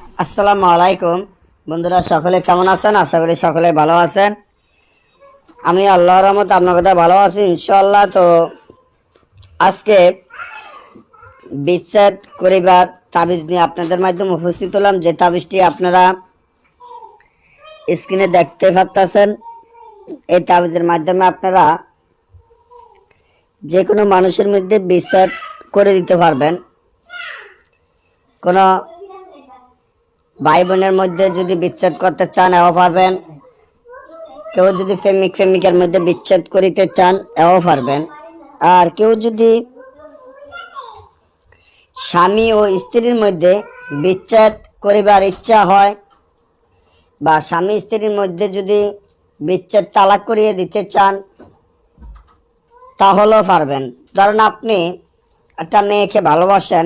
আসসালামু আলাইকুম বন্ধুরা, সকলে কেমন আছেন? আশা করি সকলে ভালো আছেন। আমি আল্লাহর রহমতে আপনার কথা ভালো আছি ইনশাআল্লাহ। তো আজকে বিচ্ছেদ করিবার তাবিজ নিয়ে আপনাদের মাধ্যমে উপস্থিত হলাম। যে তাবিজটি আপনারা স্ক্রিনে দেখতে পাচ্ছেন, এই তাবিজের মাধ্যমে আপনারা যে কোনো মানুষের মধ্যে বিচ্ছেদ করে দিতে পারবেন। কোনো ভাই বোনের মধ্যে যদি বিচ্ছেদ করতে চান এও পারবেন। কেউ যদি প্রেমিকের মধ্যে বিচ্ছেদ করিতে চান এও পারবেন। আর কেউ যদি স্বামী ও স্ত্রীর মধ্যে বিচ্ছেদ করিবার ইচ্ছা হয় বা স্বামী স্ত্রীর মধ্যে যদি বিচ্ছেদ তালাক করিয়ে দিতে চান তাহলেও পারবেন। ধরেন আপনি একটা মেয়েকে ভালোবাসেন,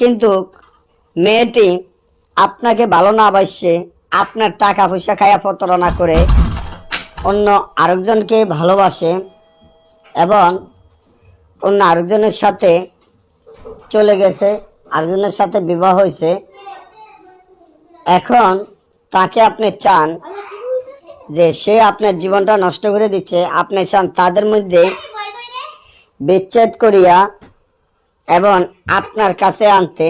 কিন্তু মেয়েটি আপনাকে ভালো না বাসছে, আপনার টাকা পয়সা খায়া প্রতারণা করে অন্য আরেকজনকে ভালোবাসে এবং অন্য আরেকজনের সাথে চলে গেছে, আরেকজনের সাথে বিবাহ হয়েছে। এখন তাকে আপনি চান যে সে আপনার জীবনটা নষ্ট করে দিচ্ছে, আপনি চান তাদের মধ্যে বিচ্ছেদ করিয়া এবং আপনার কাছে আনতে।